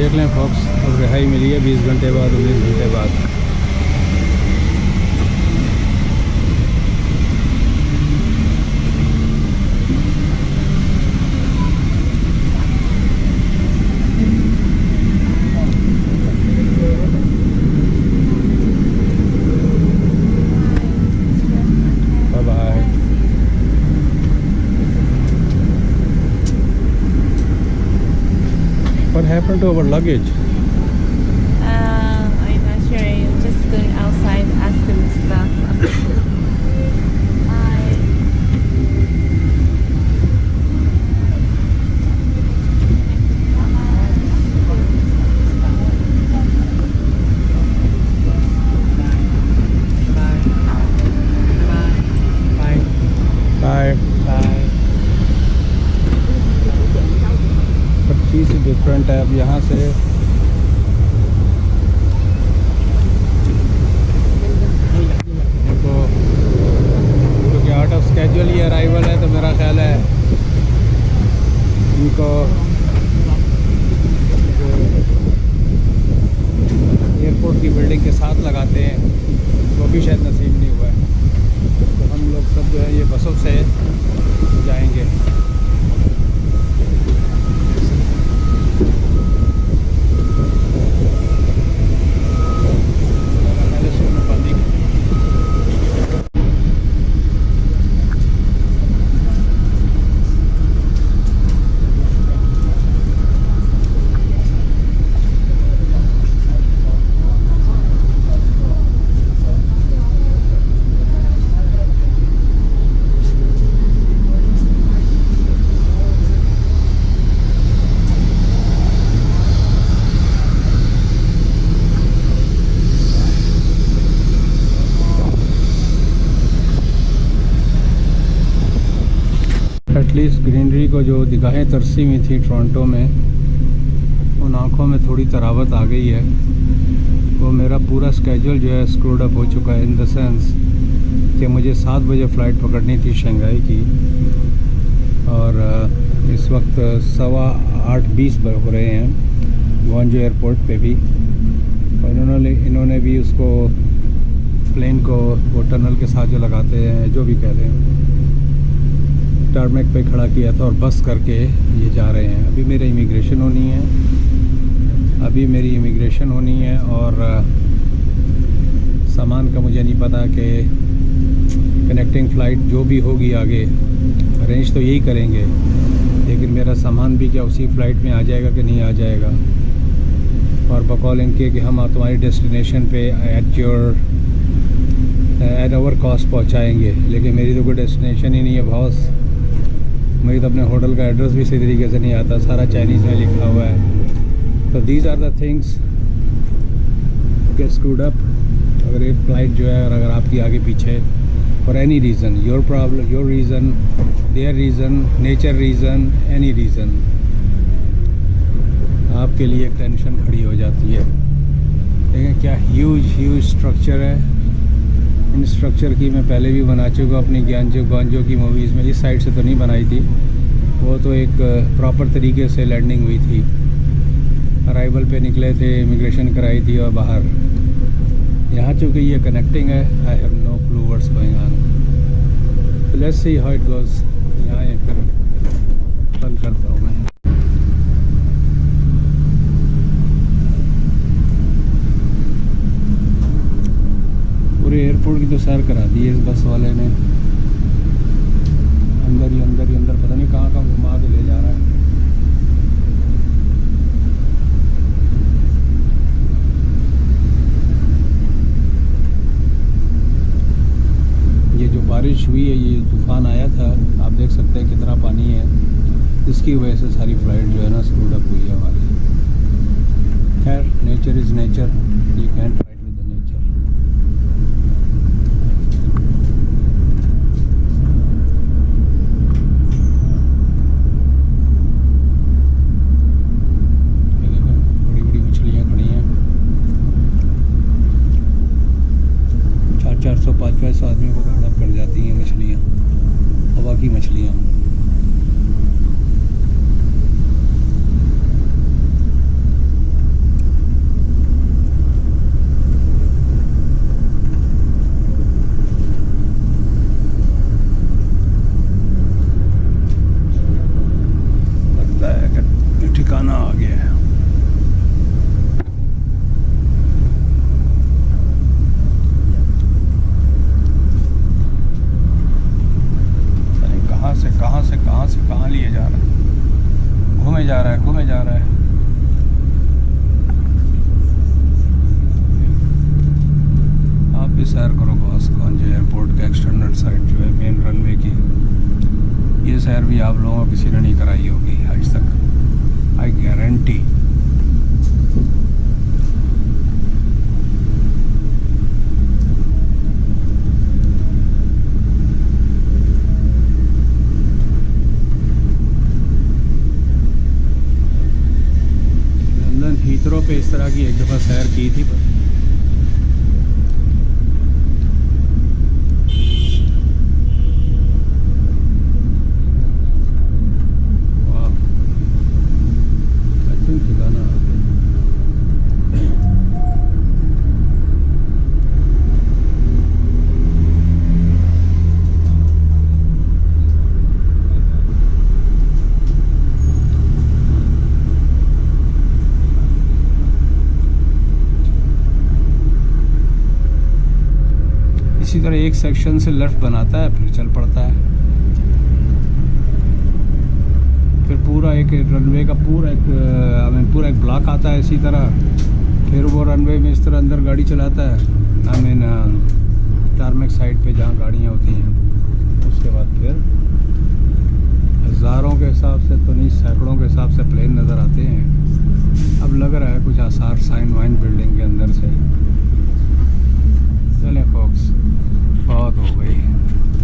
देख लें फॉक्स, और रिहाई मिली है 20 घंटे बाद, 19 घंटे बाद। What happened to our luggage? I'm not sure. I'm just going outside asking stuff. Bye. Bye. पर चीज़ डिफरेंट है अब यहाँ से। देखो क्योंकि out of schedule he arrival है, तो मेरा ख्याल है इनको एयरपोर्ट की बिल्डिंग के साथ लगाते हैं, वो भी शायद नसीब नहीं हुआ है। तो हम लोग सब जो है ये बसों से जाएंगे। एटलीस्ट ग्रीनरी को जो निगाहें तरसी हुई थी टोरंटो में, उन आँखों में थोड़ी तरावत आ गई है। वो मेरा पूरा स्केड्यूल जो है स्क्रूड अप हो चुका है, इन द सेंस कि मुझे 7 बजे फ़्लाइट पकड़नी थी शंघाई की, और इस वक्त 8:15 हो रहे हैं ग्वांजू एयरपोर्ट पे भी। और इन्होंने भी उसको प्लेन को वो टनल के साथ जो लगाते हैं, जो भी कह रहे हैं, टारमेक पे खड़ा किया था और बस करके ये जा रहे हैं। अभी मेरी इमिग्रेशन होनी है, और सामान का मुझे नहीं पता कि कनेक्टिंग फ़्लाइट जो भी होगी आगे अरेंज तो यही करेंगे, लेकिन मेरा सामान भी क्या उसी फ़्लाइट में आ जाएगा कि नहीं आ जाएगा। और बकौल इनके कि हम तुम्हारी डेस्टिनेशन पे एट आवर कॉस्ट पहुँचाएँगे, लेकिन मेरी तो कोई डेस्टिनेशन ही नहीं है बॉस। मुझे तो अपने होटल का एड्रेस भी सही तरीके से नहीं आता, सारा चाइनीज़ में लिखा हुआ है। तो these are the things get screwed up. अगर एक फ़्लाइट जो है, अगर आपकी आगे पीछे for any reason, your problem, your reason, their reason, nature reason, any reason, आपके लिए एक टेंशन खड़ी हो जाती है। देखें क्या ह्यूज स्ट्रक्चर है। इन स्ट्रक्चर की मैं पहले भी बना चुका अपनी गांजो की मूवीज़ में। इस साइड से तो नहीं बनाई थी, वो तो एक प्रॉपर तरीके से लैंडिंग हुई थी। अराइवल पे निकले थे, इमिग्रेशन कराई थी और बाहर। यहाँ चूँकि ये कनेक्टिंग है, I have no clue what's going on. Let's see how it goes. यहाँ फिर बंद करता हूँ मैं। पूरे एयरपोर्ट की तो सैर करा दी है इस बस वाले ने। अंदर ही अंदर पता नहीं कहाँ घुमा के ले जा रहा है। ये जो बारिश हुई है, ये तूफ़ान आया था, आप देख सकते हैं कितना पानी है। इसकी वजह से सारी फ्लाइट जो है ना स्क्रूड अप हुई है हमारी। खैर, nature is nature, you can't fight with the nature. बड़ी बड़ी मछलियाँ खड़ी हैं, 400 500 आदमी को हड़प कर जाती हैं मछलियाँ, हवा की मछलियाँ। जा रहा है, घूमे जा रहा है। आप भी सैर करो बॉसगंज एयरपोर्ट का एक्सटर्नल साइड जो है मेन रनवे की, ये सैर भी आप लोगों को किसी ने नहीं कराई होगी आज तक, आई गारंटी। लंदन हीथ्रो पे इस तरह की एक दफ़ा सैर की थी, पर इसी तरह एक सेक्शन से लेफ्ट बनाता है, फिर चल पड़ता है, फिर पूरा एक रनवे का पूरा एक ब्लॉक आता है इसी तरह, फिर वो रनवे में इस तरह अंदर गाड़ी चलाता है टारमेक साइड पे जहाँ गाड़ियाँ होती हैं। उसके बाद फिर हज़ारों के हिसाब से तो नहीं, सैकड़ों के हिसाब से प्लेन नज़र आते हैं। अब लग रहा है कुछ आसार साइन वाइन बिल्डिंग के अंदर से। चलें फोक्स, बहुत हो गई,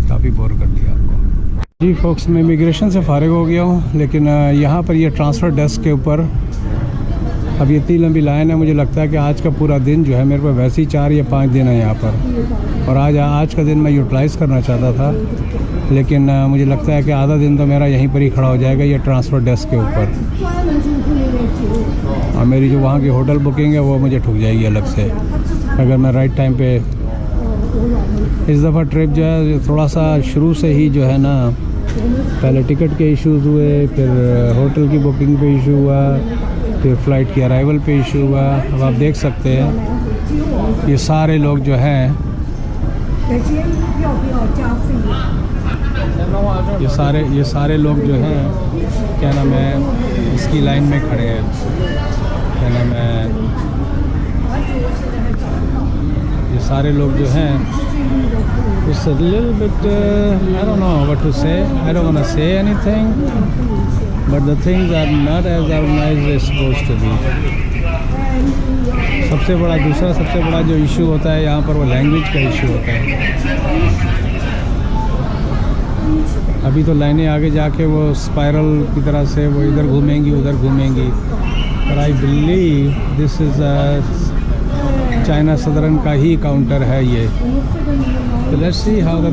काफ़ी बोर कर दिया आपको। जी फोक्स, मैं इमिग्रेशन से फ़ारिग हो गया हूँ, लेकिन यहाँ पर ये ट्रांसफ़र डेस्क के ऊपर अब ये इतनी लंबी लाइन है, मुझे लगता है कि आज का पूरा दिन जो है, मेरे पास वैसे ही 4 या 5 दिन है यहाँ पर, और आज का दिन मैं यूटिलाइज़ करना चाहता था, लेकिन मुझे लगता है कि आधा दिन तो मेरा यहीं पर ही खड़ा हो जाएगा ये ट्रांसफ़र डेस्क के ऊपर, और मेरी जो वहाँ की होटल बुकिंग है वो मुझे ठुक जाएगी अलग से, अगर मैं राइट टाइम पे। इस दफ़ा ट्रिप जो है थोड़ा सा शुरू से ही जो है ना, पहले टिकट के इश्यूज़ हुए, फिर होटल की बुकिंग पे इशू हुआ, फिर फ़्लाइट की अराइवल पे इशू हुआ। अब आप देख सकते हैं ये सारे लोग जो हैं, ये सारे लोग जो हैं, क्या नाम है, इसकी लाइन में खड़े हैं, क्या नाम है, ये सारे लोग जो हैं, it's a little bit I don't know what to say, I don't want to say anything, but the things are not as organized as supposed to be. दूसरा सबसे बड़ा जो इशू होता है यहाँ पर, वो लैंग्वेज का इशू होता है। अभी तो लाइनें आगे जाके वो स्पाइरल की तरह से वो इधर घूमेंगी उधर घूमेंगी, पर I believe this is China southern का ही काउंटर है ये। तो let's see how the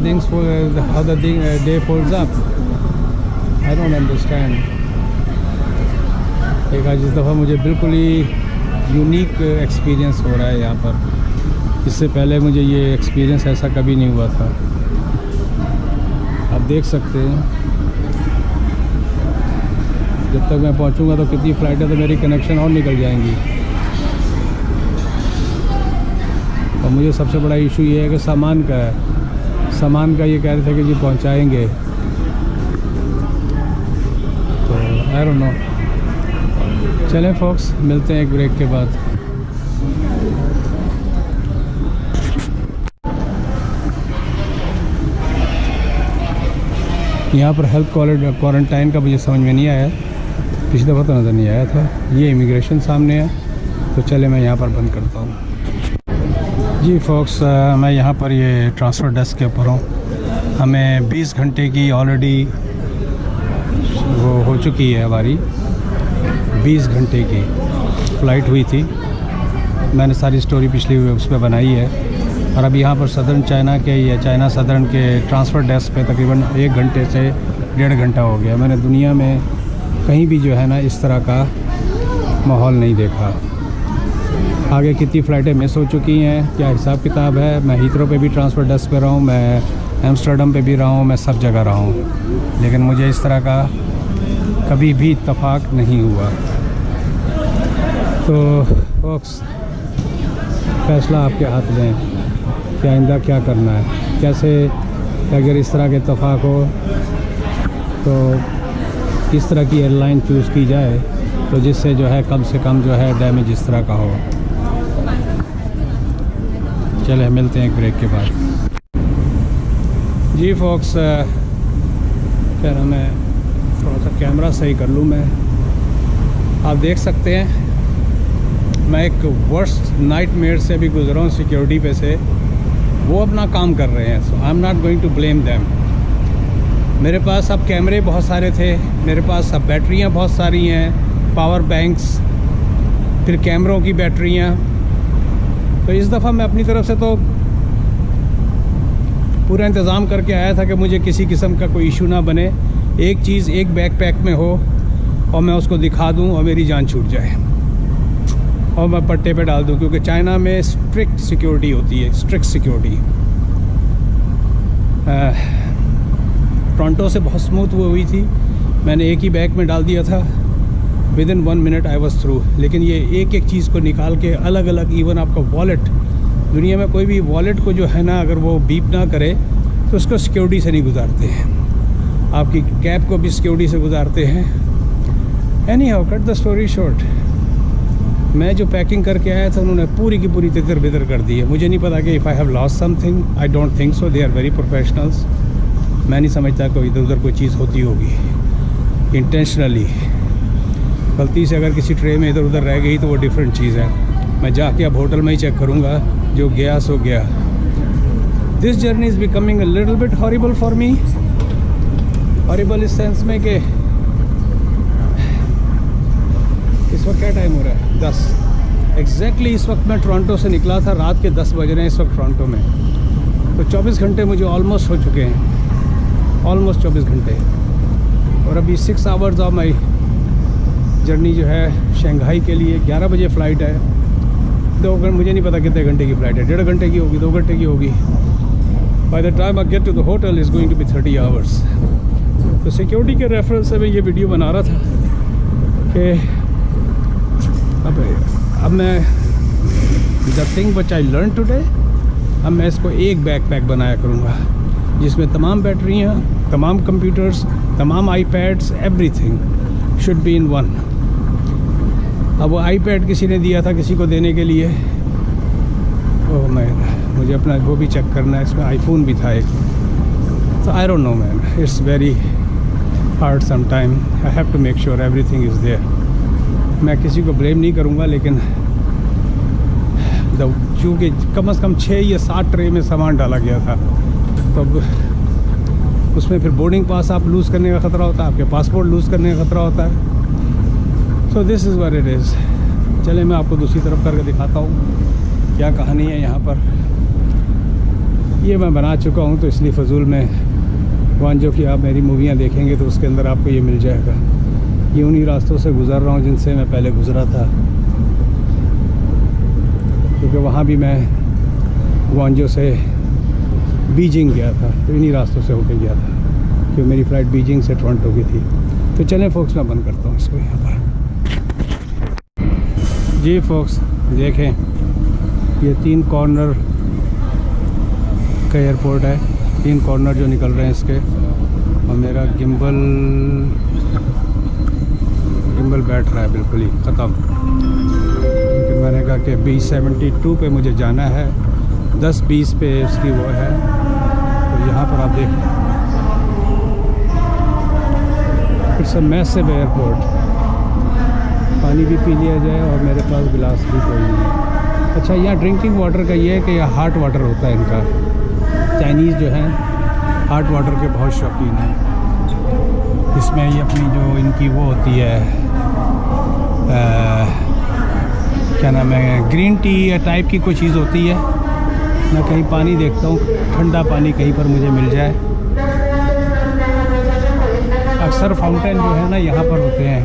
day folds up. I don't understand. एक आज इस दफ़ा मुझे बिल्कुल ही यूनिक एक्सपीरियंस हो रहा है यहाँ पर। इससे पहले मुझे ये एक्सपीरियंस ऐसा कभी नहीं हुआ था। आप देख सकते हैं जब तक मैं पहुँचूँगा तो कितनी फ़्लाइटें तो मेरी कनेक्शन और निकल जाएंगी। और मुझे सबसे बड़ा इशू ये है कि सामान का है। सामान का ये कह रहे थे कि जी पहुँचाएँगे, तो आई डोंट नो। चलें फोक्स, मिलते हैं एक ब्रेक के बाद। यहाँ पर हेल्थ क्वारंटाइन का मुझे समझ में नहीं आया, पिछली दफ़ा तो नज़र नहीं आया था। ये इमिग्रेशन सामने है, तो चले मैं यहाँ पर बंद करता हूँ। जी फोक्स, मैं यहाँ पर ये ट्रांसफ़र डेस्क के ऊपर हूँ। हमें 20 घंटे की ऑलरेडी वो हो चुकी है, हमारी 20 घंटे की फ़्लाइट हुई थी। मैंने सारी स्टोरी पिछली उस पर बनाई है। और अब यहाँ पर सदर्न चाइना के या चाइना सदर्न के ट्रांसफ़र डेस्क पे तकरीबन 1 घंटे से 1.5 घंटा हो गया। मैंने दुनिया में कहीं भी जो है ना इस तरह का माहौल नहीं देखा। आगे कितनी फ़्लाइटें मिस हो चुकी हैं, क्या हिसाब किताब है। मैं हीथ्रो पे भी ट्रांसफ़र डेस्क पे रहा हूँ, मैं एम्स्टर्डम पे भी रहा हूँ, मैं सब जगह रहा हूँ, लेकिन मुझे इस तरह का कभी भी इत्तफाक नहीं हुआ। तो फोक्स, फ़ैसला आपके हाथ में, क्या आइंदा क्या करना है, कैसे अगर इस तरह के इत्तफाक हो तो किस तरह की एयरलाइन चूज़ की जाए तो जिससे जो है कम से कम जो है डैमेज इस तरह का हो। चले मिलते हैं एक ब्रेक के बाद। जी फॉक्स, क्या नाम है, थोड़ा सा कैमरा सही कर लूँ मैं। आप देख सकते हैं मैं एक वर्स्ट नाइटमेयर से भी गुजरा हूँ सिक्योरिटी पे से। वो अपना काम कर रहे हैं, so I am not going to blame them. मेरे पास अब कैमरे बहुत सारे थे, मेरे पास अब बैटरियाँ बहुत सारी हैं, पावर बैंक्स, फिर कैमरों की बैटरियाँ। तो इस दफ़ा मैं अपनी तरफ से तो पूरा इंतज़ाम करके आया था कि मुझे किसी किस्म का कोई इशू ना बने। एक चीज़ एक बैकपैक में हो और मैं उसको दिखा दूं और मेरी जान छूट जाए और मैं पट्टे पे डाल दूं, क्योंकि चाइना में स्ट्रिक्ट सिक्योरिटी होती है, स्ट्रिक्ट सिक्योरिटी। टोरंटो से बहुत स्मूथ वो हुई थी, मैंने एक ही बैग में डाल दिया था, within 1 minute I was through. लेकिन ये एक एक चीज़ को निकाल के अलग अलग, इवन आपका वॉलेट, दुनिया में कोई भी वॉलेट को जो है ना, अगर वो बीप ना करे तो उसको सिक्योरिटी से नहीं गुजारते हैं। आपकी कैब को भी सिक्योरिटी से गुजारते हैं। Any how, cut the story short, मैं जो पैकिंग करके आया था उन्होंने पूरी की पूरी तितर बितर कर दी है। मुझे नहीं पता कि if I have lost something, I don't think so, they are very professionals. मैं नहीं समझता कोई इधर उधर कोई चीज़ होती होगी इंटेंशनली। गलती से अगर किसी ट्रे में इधर उधर रह गई तो वो डिफरेंट चीज़ है। मैं जाके अब होटल में ही चेक करूँगा, जो गया सो गया। This journey is becoming a little bit horrible for me. Horrible इस सेंस में कि इस वक्त क्या टाइम हो रहा है, 10 एग्जैक्टली। इस वक्त मैं टोरंटो से निकला था, रात के 10 बज रहे हैं इस वक्त टोरंटो में। तो 24 घंटे मुझे ऑलमोस्ट हो चुके हैं, ऑलमोस्ट 24 घंटे। और अभी 6 आवर्स ऑफ माई जर्नी जो है शंघाई के लिए। 11 बजे फ़्लाइट है, 2 घंटे, मुझे नहीं पता कितने घंटे की फ़्लाइट है, 1.5 घंटे की होगी, 2 घंटे की होगी। By the time I get to the hotel is going to be 30 hours. तो सिक्योरिटी के रेफरेंस से मैं ये वीडियो बना रहा था कि अब मैं the thing which I learn today, अब मैं इसको एक बैकपैक बनाया करूँगा जिसमें तमाम बैटरियाँ, तमाम कंप्यूटर्स, तमाम iPads, everything should be in one. अब वो आईपैड किसी ने दिया था किसी को देने के लिए, ओह मैन, मुझे अपना वो भी चेक करना है, इसमें आईफोन भी था एक। तो I don't know man, it's very hard some time, I have to make sure everything is there. मैं किसी को ब्लेम नहीं करूँगा, लेकिन चूँकि कम से कम 6 या 7 ट्रे में सामान डाला गया था, तो अब उसमें फिर बोर्डिंग पास आप लूज़ करने का ख़तरा होता है, आपके पासपोर्ट लूज़ करने का ख़तरा होता है। So this is what it is. चले मैं आपको दूसरी तरफ करके दिखाता हूँ क्या कहानी है यहाँ पर। ये मैं बना चुका हूँ, तो इसलिए फजूल में वांजो की आप मेरी मूवियाँ देखेंगे तो उसके अंदर आपको ये मिल जाएगा। ये उन्हीं रास्तों से गुज़र रहा हूँ जिनसे मैं पहले गुज़रा था, क्योंकि वहाँ भी मैं ग्वांजो से बीजिंग गया था, तो इन्हीं रास्तों से होके गया था, क्योंकि मेरी फ़्लाइट बीजिंग से टोरंटो की थी। तो चलें फोक्स, मैं बंद करता हूँ इसको यहाँ पर। जी फोक्स देखें, ये 3 कॉर्नर का एयरपोर्ट है, 3 कॉर्नर जो निकल रहे हैं इसके। और मेरा गिम्बल बैठ रहा है बिल्कुल ही ख़त्म। लेकिन मैंने कहा कि B72 पे मुझे जाना है, 10-20 पे उसकी वो है। तो यहाँ पर आप देख, इट्स अ मैसिव एयरपोर्ट। पानी भी पी लिया जाए और मेरे पास गिलास भी कोई नहीं है। अच्छा, यहाँ ड्रिंकिंग वाटर का ये है कि यहाँ हॉट वाटर होता है इनका। चाइनीज़ जो हैं हॉट वाटर के बहुत शौकीन हैं। इसमें ये अपनी जो इनकी वो होती है, क्या नाम है, ग्रीन टी या टाइप की कोई चीज़ होती है। मैं कहीं पानी देखता हूँ, ठंडा पानी कहीं पर मुझे मिल जाए। अक्सर फाउंटेन जो है ना यहाँ पर होते हैं,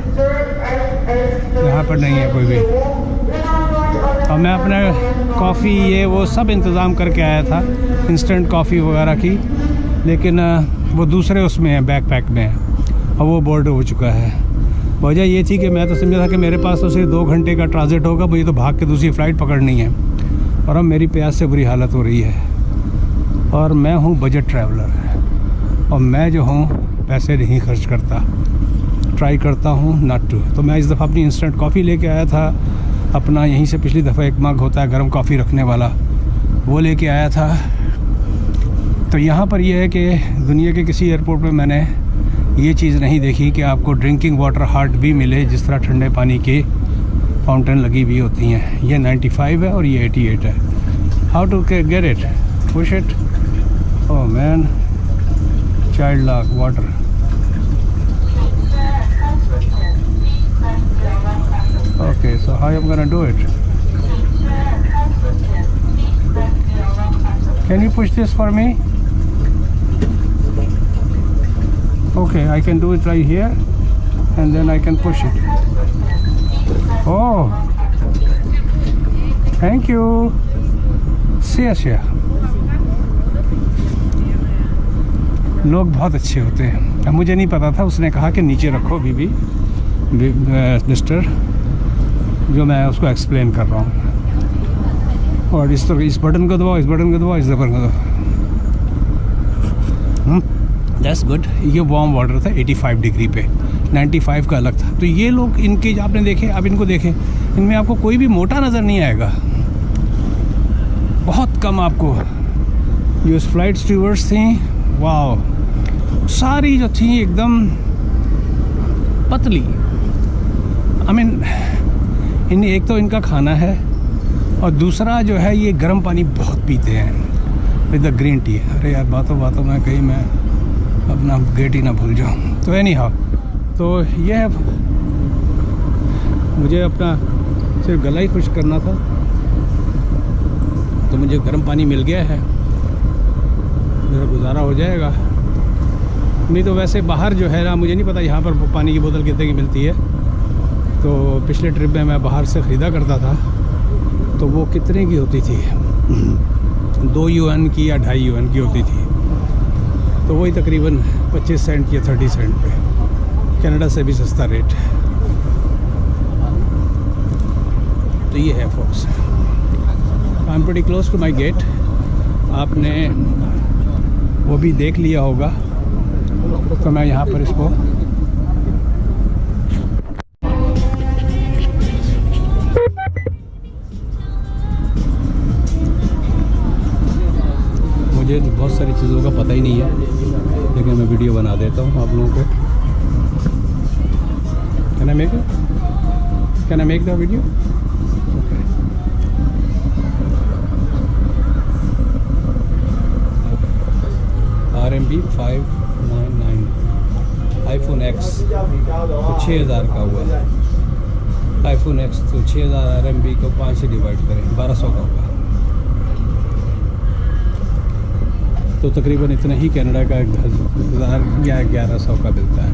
यहाँ पर नहीं है कोई भी। और मैं अपना कॉफ़ी ये वो सब इंतज़ाम करके आया था, इंस्टेंट कॉफ़ी वगैरह की, लेकिन वो दूसरे उसमें है, बैकपैक में है, और वो बोर्ड हो चुका है। वजह ये थी कि मैं तो समझा था कि मेरे पास तो सिर्फ 2 घंटे का ट्रांजिट होगा, मुझे तो भाग के दूसरी फ़्लाइट पकड़नी है। और अब मेरी प्यास से बुरी हालत हो रही है। और मैं हूँ बजट ट्रैवलर, और मैं जो हूँ पैसे नहीं खर्च करता। ट्राई करता हूँ नॉट टू। तो मैं इस दफ़ा अपनी इंस्टेंट कॉफ़ी लेके आया था अपना, यहीं से पिछली दफ़ा एक मग होता है गर्म कॉफ़ी रखने वाला, वो लेके आया था। तो यहाँ पर यह है कि दुनिया के किसी एयरपोर्ट पे मैंने ये चीज़ नहीं देखी कि आपको ड्रिंकिंग वाटर हार्ट भी मिले, जिस तरह ठंडे पानी की फाउंटेन लगी हुई होती हैं। ये 95 है और ये 88 है। How to get it? Push it. Oh man, child lock water. Okay, so how I'm gonna do it? Can you push this for me? Okay, I can do it right here and then I can push it. Oh, thank you. See you. लोग बहुत अच्छे होते हैं। अब मुझे नहीं पता था, उसने कहा कि नीचे रखो बीबी मिस्टर, जो मैं उसको एक्सप्लेन कर रहा हूँ। और इस तरह इस बटन को दबाओ, इस बटन को दबाओ, इस बटन को दबाओ। That's good. ये वार्म वाटर था 85 डिग्री पे, 95 का अलग था। तो ये लोग इनके आपने देखे, अब इनको देखें, इनमें आपको कोई भी मोटा नज़र नहीं आएगा, बहुत कम आपको। ये फ्लाइट स्टीवर्ड्स थी, वाह, सारी जो थी एकदम पतली। आई मीन इन एक तो इनका खाना है और दूसरा जो है ये गर्म पानी बहुत पीते हैं विद द ग्रीन टी। अरे यार, बातों बातों में कहीं मैं अपना गेट ही ना भूल जाऊँ। तो एनी हाउ, तो ये है, मुझे अपना सिर्फ गला ही खुश करना था, तो मुझे गर्म पानी मिल गया है, मेरा गुजारा हो जाएगा। नहीं तो वैसे बाहर जो है ना, मुझे नहीं पता यहाँ पर पानी की बोतल कितने की मिलती है। तो पिछले ट्रिप में मैं बाहर से ख़रीदा करता था, तो वो कितने की होती थी, 2 UN की या 2.5 UN की होती थी। तो वही तकरीबन 25 सेंट या 30 सेंट पे, कनाडा से भी सस्ता रेट। तो ये है folks, I am pretty close to my gate. आपने वो भी देख लिया होगा, तो मैं यहाँ पर इसको मुझे बहुत सारी चीज़ों का पता ही नहीं है, लेकिन मैं वीडियो बना देता हूँ आप लोगों को। Can I make the video? RMB 599, iPhone X तो 6000 का हुआ। iPhone X तो 6000 RMB को 5 से डिवाइड करें, 1200 का होगा। तो तकरीबन इतना ही कनाडा का 1000 या 1100 का मिलता है।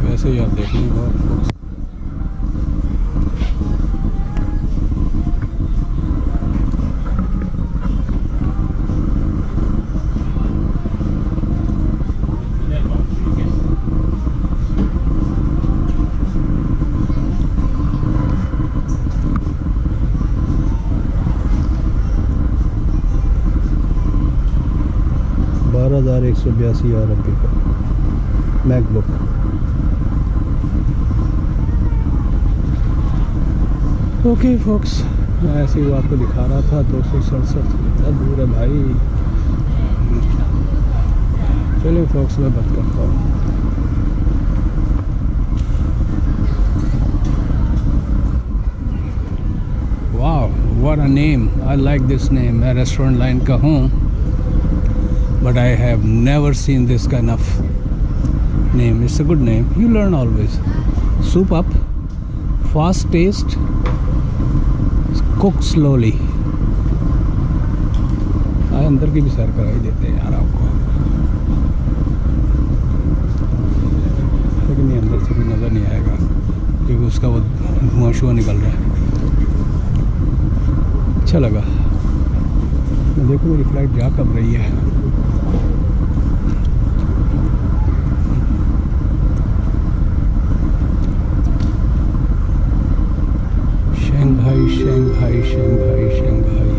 वैसे ही आप देख लें बहुत $12,182 का मैकबुक। ओके फोक्स, मैं ऐसे ही आपको दिखा रहा था। 267 कितना दूर है भाई। चलिए फोक्स, मैं बंद करता हूँ। वाह, what a name, I like this name. मैं रेस्टोरेंट लाइन का हूँ, but I have never seen this kind of name. It's a good name. You learn always. Soup up, fast taste, cook slowly. अंदर की भी सैर कराई देते हैं यार आपको, लेकिन ये अंदर से भी नज़र नहीं आएगा क्योंकि उसका वो धुआं शुआ निकल रहा है। अच्छा लगा। मैं देखो मेरी फ़्लाइट जा कब रही है। Shanghai Shanghai Shanghai Shanghai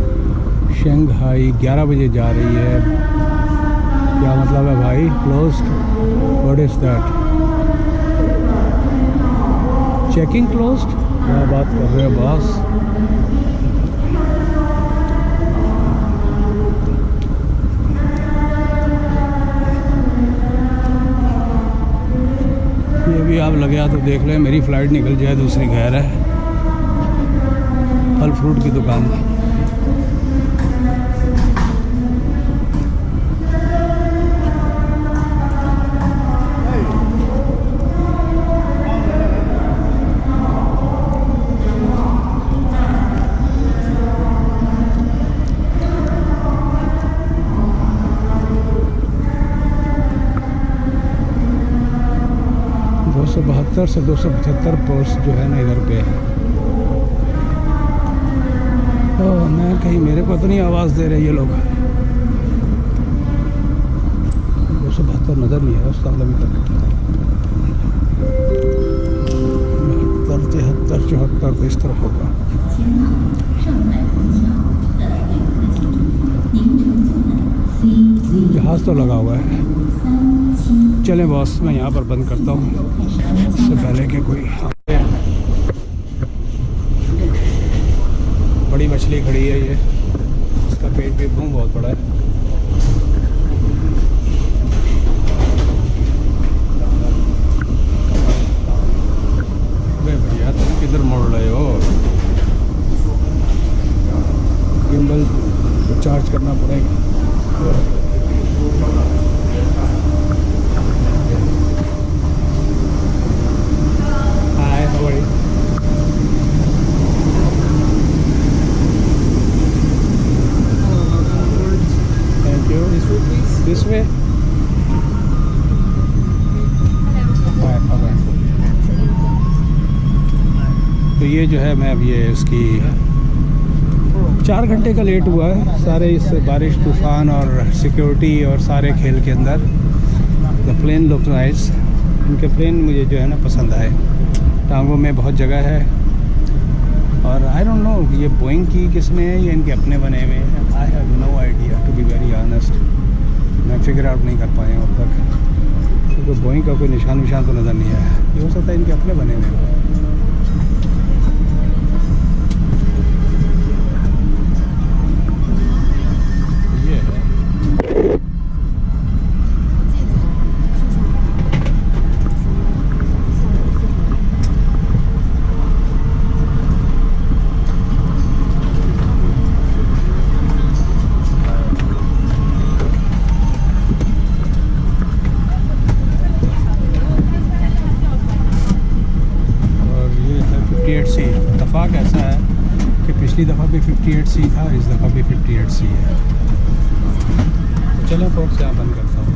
Shanghai 11 बजे जा रही है। क्या मतलब है भाई? Closed? What is that? Checking closed? क्या बात कर रहे हो बॉस? ये भी आप लगे तो देख लें, मेरी फ़्लाइट निकल जाए दूसरी खैर है। फल फ्रूट की दुकान। से 275 पोस्ट जो है ना इधर पे है। मैं कहीं मेरे को तो नहीं आवाज़ दे रहे ये लोग। 272 नज़र नहीं है उस साल अभी तक। 73, 74 इस तरफ होगा। जहाज़ तो लगा हुआ है। चलें बॉस, मैं यहाँ पर बंद करता हूँ उससे पहले कि कोई बड़ी मछली खड़ी है। ये इसका पेट भी बहुत बड़ा है। अरे भैया तुम किधर मुड़ रहे हो? गिम्बल को चार्ज करना पड़ेगा। This way? तो ये जो है मैं अब ये इसकी 4 घंटे का लेट हुआ है सारे इस बारिश तूफ़ान और सिक्योरिटी और सारे खेल के अंदर। The plane look nice. इनके प्लेन मुझे जो है ना पसंद आए। टांगों में बहुत जगह है और आई डोंट नो ये बोइंग की किसमें है या इनके अपने बने हुए हैं। I have no idea to be very honest. मैं फिगर आउट नहीं कर पाया अब तक क्योंकि बोइंग का कोई निशान तो नज़र नहीं आया। ये हो सकता है इनके अपने बने हुए हैं। दफ़ा कैसा है कि पिछली दफ़ा भी 58C था, इस दफ़ा भी 58C है। तो चलो फोर्स यहाँ बंद करता हूँ।